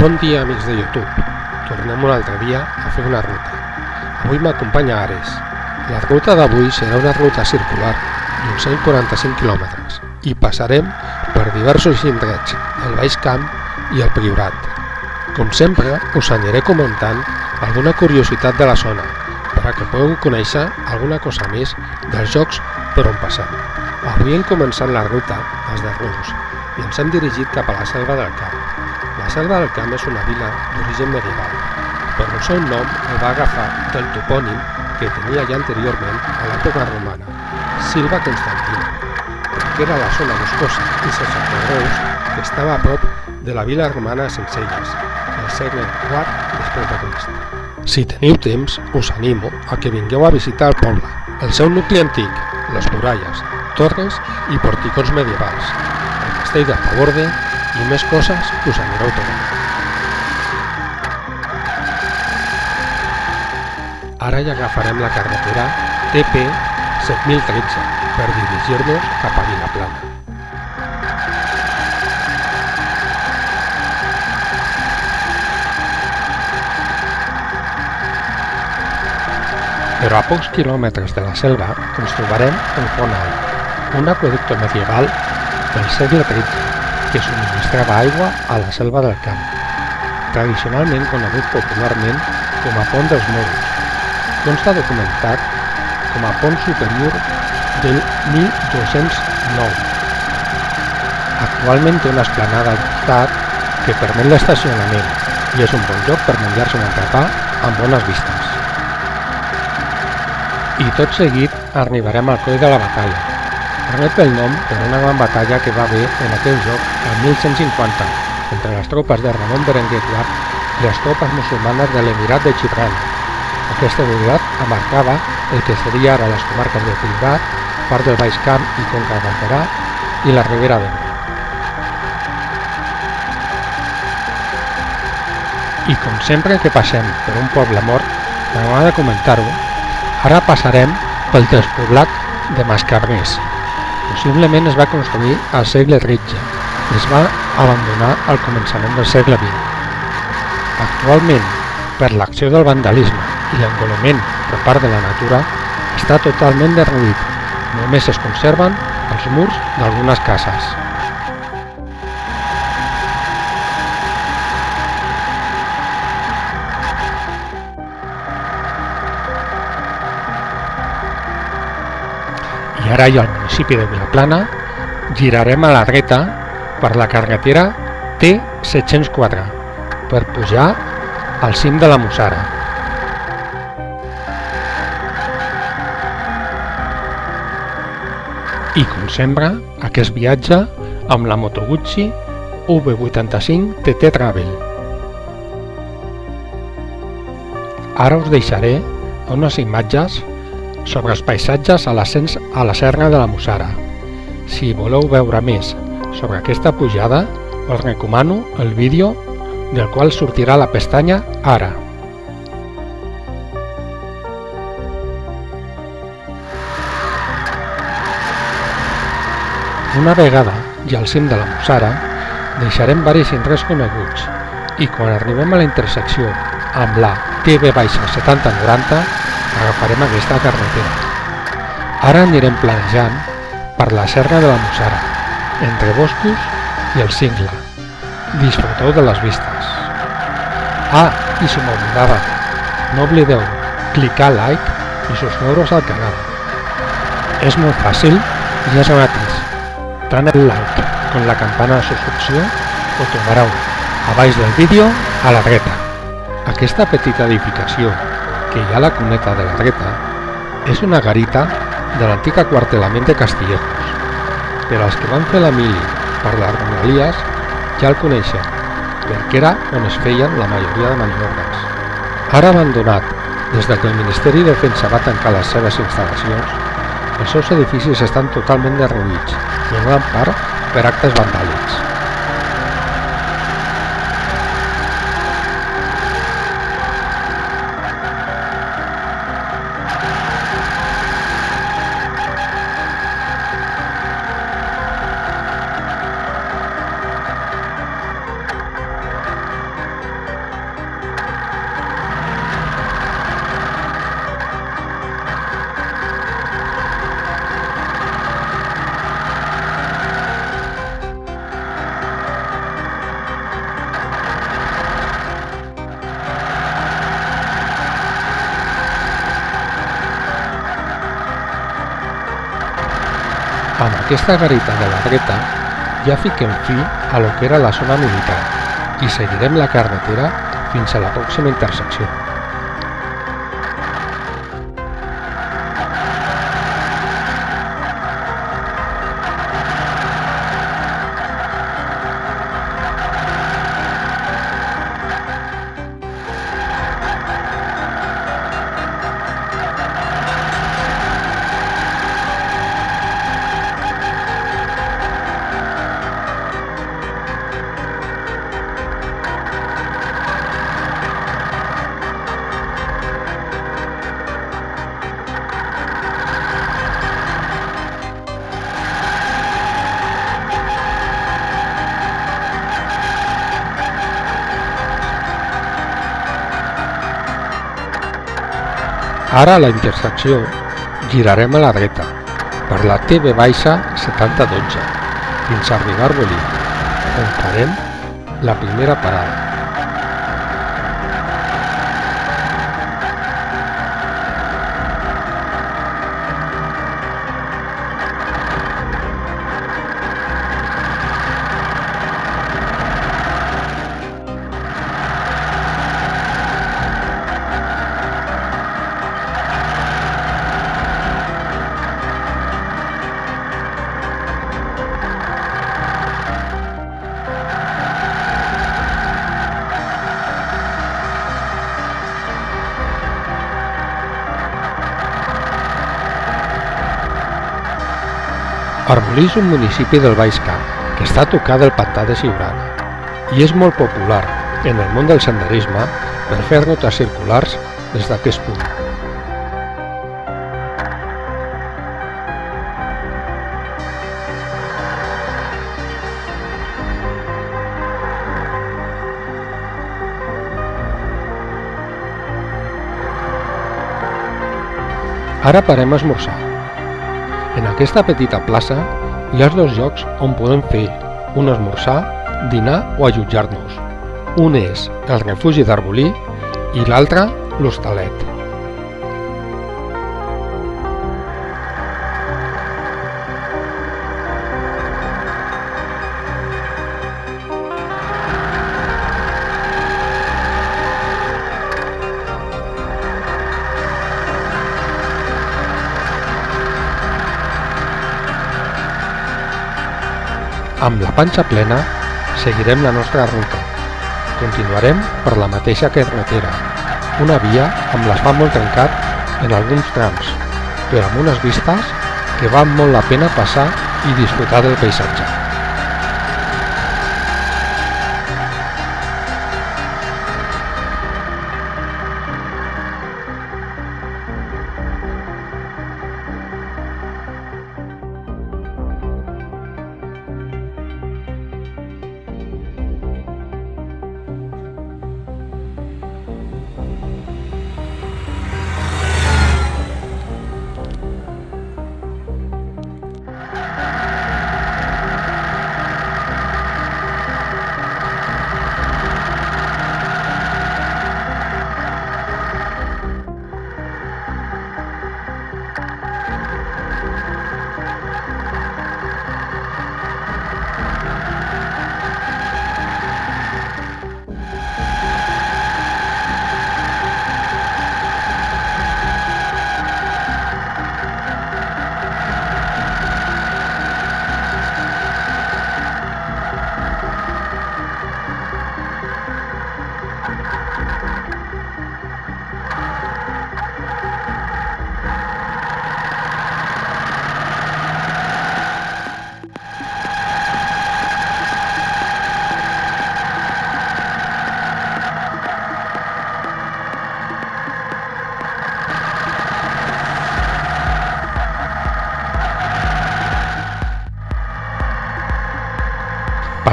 Bon dia, amics de YouTube. Tornem un altre dia a fer una ruta. Avui m'acompanya Ares. La ruta d'avui serà una ruta circular d'uns 145 quilòmetres i passarem per diversos indrets del Baix Camp i el Priorat. Com sempre, us aniré comentant alguna curiositat de la zona perquè podeu conèixer alguna cosa més dels llocs per on passem. Avui hem començat la ruta des de Reus i ens hem dirigit cap a la Selva del Camp. La Selva del Camp és una vila d'origen medieval, però el seu nom el va agafar del topònim que tenia ja anteriorment a l'època romana, Silva Constantina, que era la zona boscosa i sense carreus que estava a prop de la vila romana de Sencelles, del segle IV després de Crist. Si teniu temps, us animo a que vingueu a visitar el poble, el seu nucli antic, les muralles, torres i porticons medievals, el castell de Paborde i més coses que us anireu trobant. Ara ja agafarem la carretera TP 7013 per dirigir-nos cap a Vilaplana. Però a pocs quilòmetres de la selva ens trobarem el Pont Alt, un aqüeducte medieval del segle XIII que subministrava aigua a la Selva del Camp, tradicionalment conegut popularment com a Pont dels Moros. Consta documentat com a pont superior del 1209. Actualment té una esplanada al costat que permet l'estacionament i és un bon lloc per menjar-se un entrepà amb bones vistes. I tot seguit arribarem al coll de la batalla. Ret el nom per una gran batalla que va haver en aquell lloc el 1150 entre les tropes de Ramon Berenguer IV i les tropes musulmanes de l'Emirat de Gibraltar. Aquesta unitat abarcava el que seria ara les comarques de Priorat, part del Baix Camp i Conca de Barberà i la Ribera d'Ebre. I com sempre que passem per un poble mort, m'agrada comentar-ho, ara passarem pel despoblat de Mascarners. Possiblement es va construir al segle XIII i es va abandonar al començament del segle XX. Actualment, per l'acció del vandalisme i l'engoliment per part de la natura, està totalment derruït. Només es conserven els murs d'algunes cases. I ara ja al municipi de Vilaplana girarem a la dreta per la carretera T704 per pujar al cim de la Mussara. I com sempre, aquest viatge amb la Moto Guzzi V85 TT Travel. Ara us deixaré unes imatges sobre els paisatges a l'ascens a la Serra de la Mussara. Si voleu veure més sobre aquesta pujada, us recomano el vídeo del qual sortirà la pestanya Ara. Una vegada ja al cim de la Mussara, deixarem varis indrets coneguts i quan arribem a la intersecció amb la TV-7090 agafarem aquesta carretera. Ara anirem planejant per la Serra de la Mussara, entre boscos i el cingle. Disfruteu de les vistes. I si m'oblidava, no oblideu clicar like i subscriure-us al canal. És molt fàcil i és gratis. Tant el like com la campana de subscripció ho trobareu a baix del vídeo a la dreta. Aquesta petita edificació que hi ha a la cuneta de la dreta és una garita de l'antic aquartelament de Castillejos. Però els que van fer la mili per les Rodalies ja el coneixen, perquè era on es feien la majoria de maniobres. Ara abandonat, des que el Ministeri de Defensa va tancar les seves instal·lacions, els seus edificis estan totalment derruïts i en gran part per actes vandàlics. Amb aquesta garita de la dreta ja fiquem fi a lo que era la zona militar i seguirem la carretera fins a la pròxima intersecció. Ara a la intersecció girarem a la dreta per la TV-7012 fins a arribar a Arbolí, on farem la primera parada. Arbolí és un municipi del Baix Camp que està a tocar del pantà de Siurana i és molt popular en el món del senderisme per fer rutes circulars des d'aquest punt. Ara parem a esmorzar. En aquesta petita plaça hi ha dos llocs on podem fer un esmorzar, dinar o allotjar-nos. Un és el refugi d'Arbolí i l'altre l'Hostalet. Amb la panxa plena, seguirem la nostra ruta. Continuarem per la mateixa carretera, una via amb l'asfalt molt trencat en alguns trams, però amb unes vistes que val molt la pena passar i disfrutar del paisatge.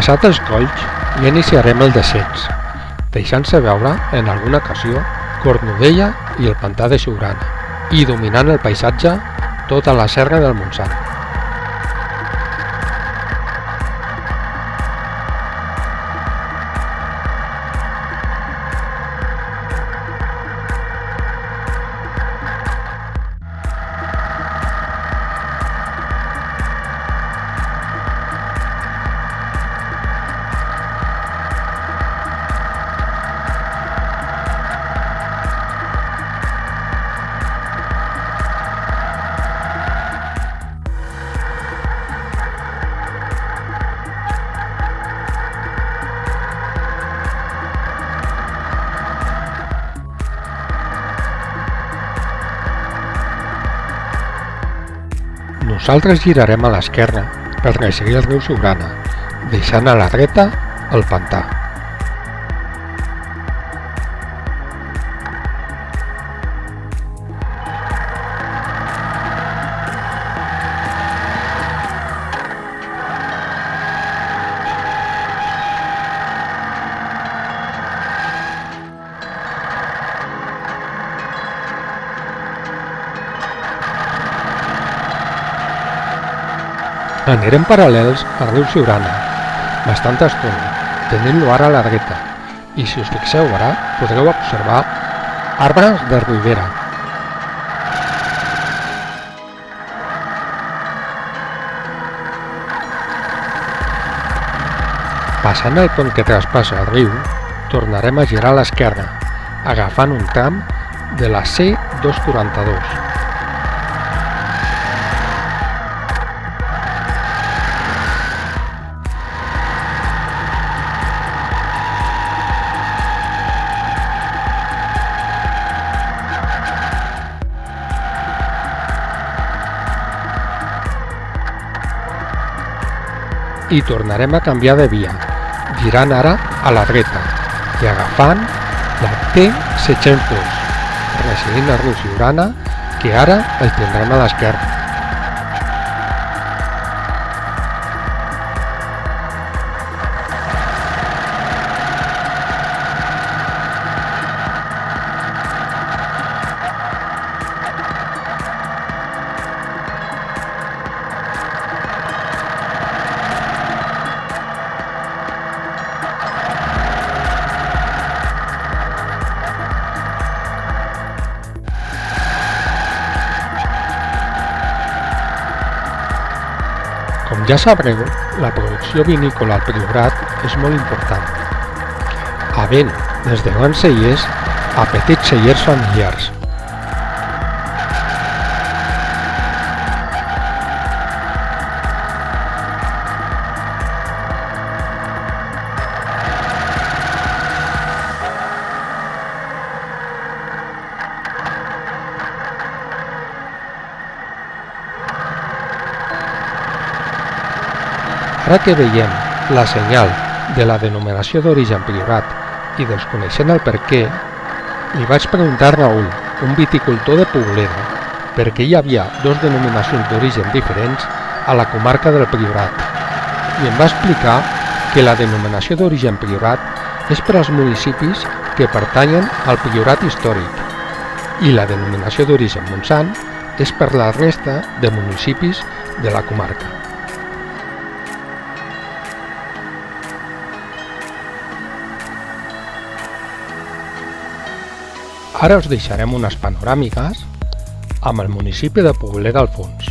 Passat els colls, ja iniciarem el descens, deixant-se veure en alguna ocasió Cornudella i el pantà de Siurana, i dominant el paisatge tota la serra del Montsant. Nosaltres girarem a l'esquerra per resseguir el riu Siurana, deixant a la dreta el pantà. Anirem paral·lels al riu Siurana, bastanta estona, tenint-lo ara a la dreta, i si us fixeu ara podreu observar arbres de ribera. Passant el pont que traspassa el riu, tornarem a girar a l'esquerra, agafant un tram de la C242. I tornarem a canviar de via, girant ara a la dreta i agafant la T702, resseguint el riu Siurana, que ara el tindrem a l'esquerra. Com ja sabreu, la producció vinícola al Priorat és molt important, havent des de grans cellers a petits cellers familiars. Ara que veiem la senyal de la denominació d'origen Priorat i desconeixent el perquè, li vaig preguntar a Raül, un viticultor de Poboleda, per què hi havia dues denominacions d'origen diferents a la comarca del Priorat, i em va explicar que la denominació d'origen Priorat és per als municipis que pertanyen al Priorat històric i la denominació d'origen Montsant és per la resta de municipis de la comarca. Ara us deixarem unes panoràmiques amb el municipi de Poboleda al fons.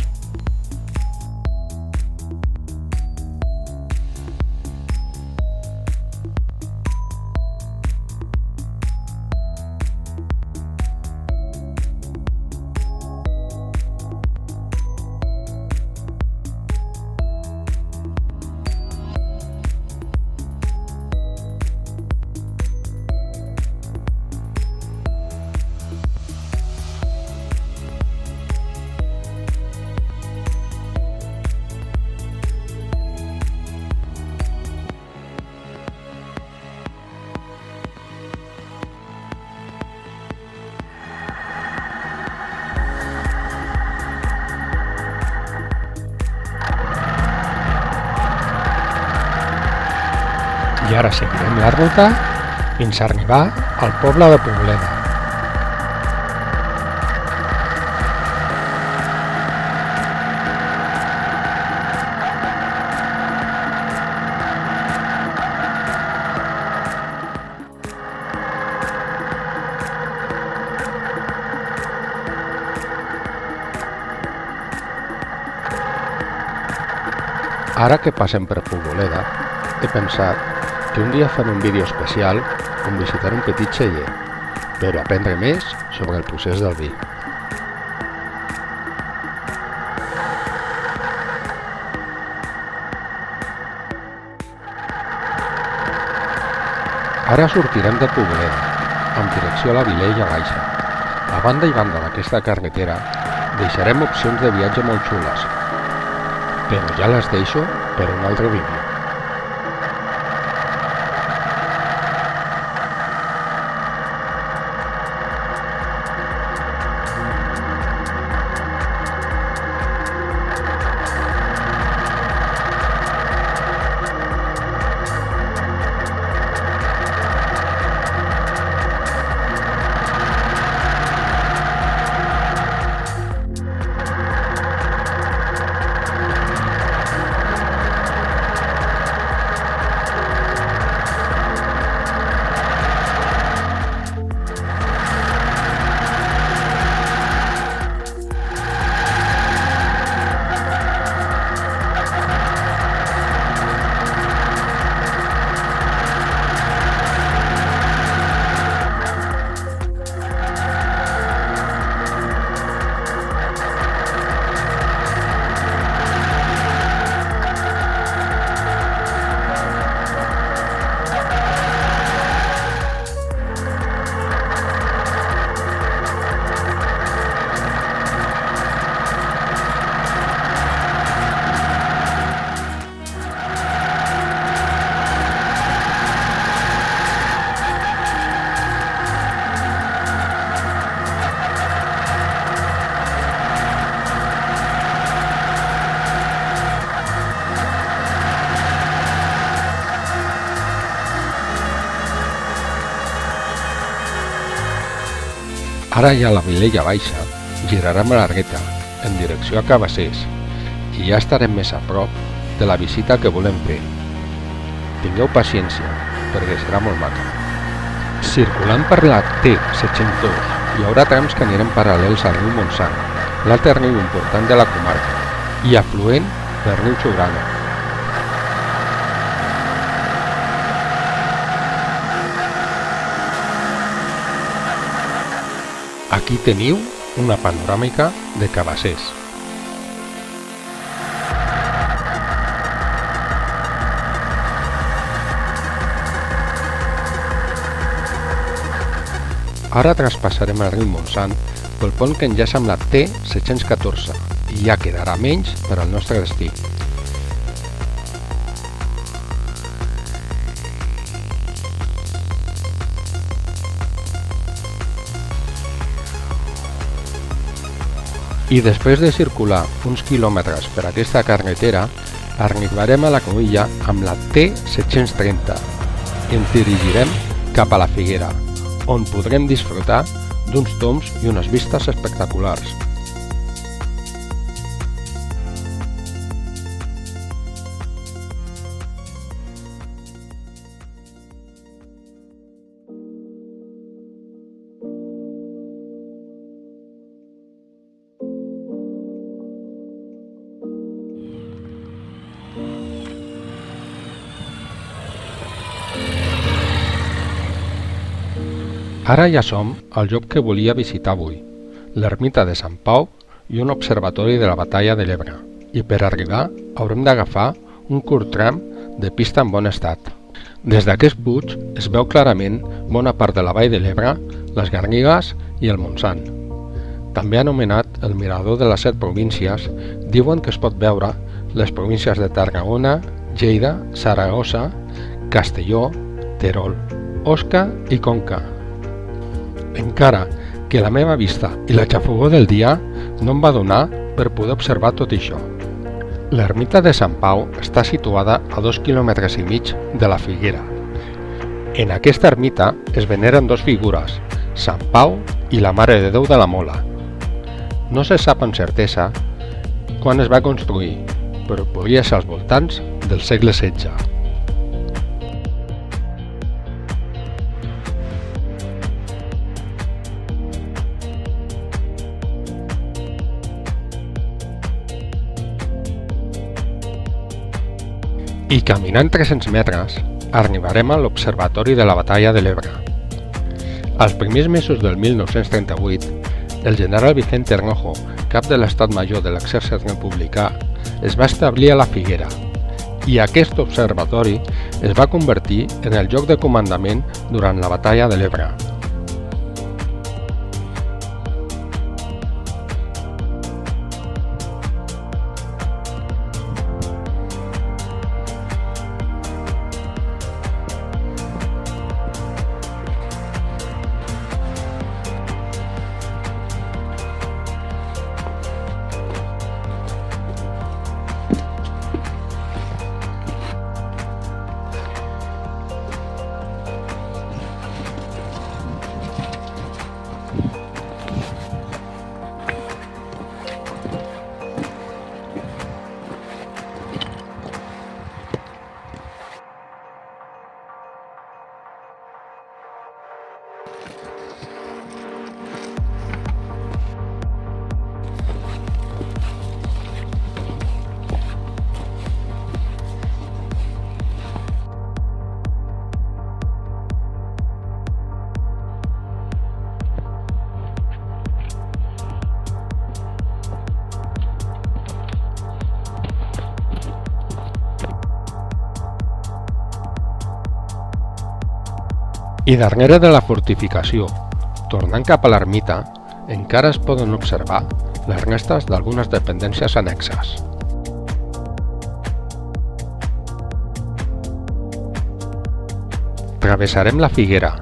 I ara seguirem la ruta fins a arribar al poble de Poboleda. Ara que passem per Poboleda, he pensat que un dia faré un vídeo especial on visitar un petit celler, per aprendre més sobre el procés del vi. Ara sortirem de Poboleda, amb direcció a la Vilella Baixa. A banda i banda d'aquesta carretera deixarem opcions de viatge molt xules, però ja les deixo per un altre vídeo. Ara ja la Vilella Baixa girarem a la dreta, en direcció a Cabassers, i ja estarem més a prop de la visita que volem fer. Tingueu paciència, perquè serà molt maca. Circulant per la T702 hi haurà trams que anirem paral·lels al riu Montsant, l'altre riu important de la comarca, i afluent del riu Siurana. Aquí teniu una panoràmica de Cabassers. Ara traspassarem el riu Montsant pel pont que enllaça amb la T714 i ja quedarà menys per al nostre destí. I després de circular uns quilòmetres per aquesta carretera, arribarem a la cruïlla amb la T730 i ens dirigirem cap a la Figuera, on podrem disfrutar d'uns tombs i unes vistes espectaculars. Ara ja som al lloc que volia visitar avui, l'ermita de Sant Pau i un observatori de la batalla de l'Ebre. I per arribar haurem d'agafar un curt tram de pista en bon estat. Des d'aquest puig es veu clarament bona part de la vall de l'Ebre, les Garrigues i el Montsant. També anomenat el Mirador de les 7 províncies, diuen que es pot veure les províncies de Tarragona, Lleida, Saragossa, Castelló, Terol, Osca i Conca. Encara que la meva vista i la xafogor del dia no em va donar per poder observar tot això. L'ermita de Sant Pau està situada a 2,5 quilòmetres de la Figuera. En aquesta ermita es veneren dos figures, Sant Pau i la Mare de Déu de la Mola. No se sap amb certesa quan es va construir, però podria ser als voltants del segle XVI. I caminant 300 metres, arribarem a l'Observatori de la Batalla de l'Ebre. Als primers mesos del 1938, el general Vicente Rojo, cap de l'Estat Major de l'Exèrcit Republicà, es va establir a la Figuera, i aquest observatori es va convertir en el lloc de comandament durant la Batalla de l'Ebre. I darrere de la fortificació, tornant cap a l'ermita, encara es poden observar les restes d'algunes dependències annexes. Travessarem la Figuera,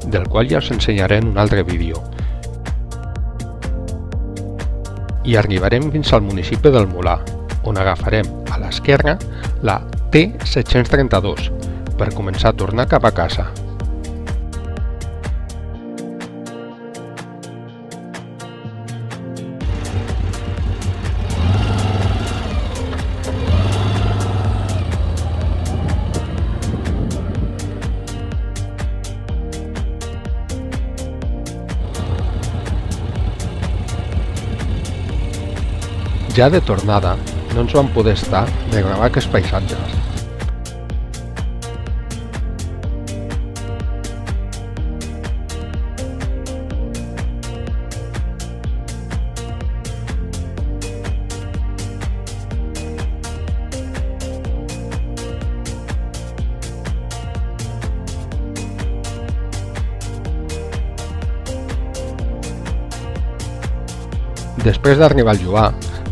del qual ja us ensenyaré en un altre vídeo, i arribarem fins al municipi del Molar, on agafarem a l'esquerra la T732 per començar a tornar cap a casa. Ja de tornada, no ens vam poder estar de gravar aquests paisatges. Després d'arribar al Lloar,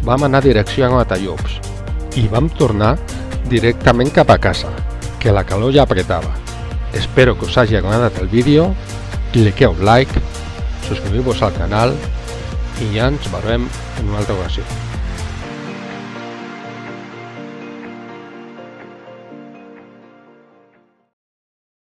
vam anar direcció a Matallops i vam tornar directament cap a casa, que la calor ja apretava. Espero que us hagi agradat el vídeo, cliqueu like, subscriviu-vos al canal i ja ens veurem en una altra ocasió.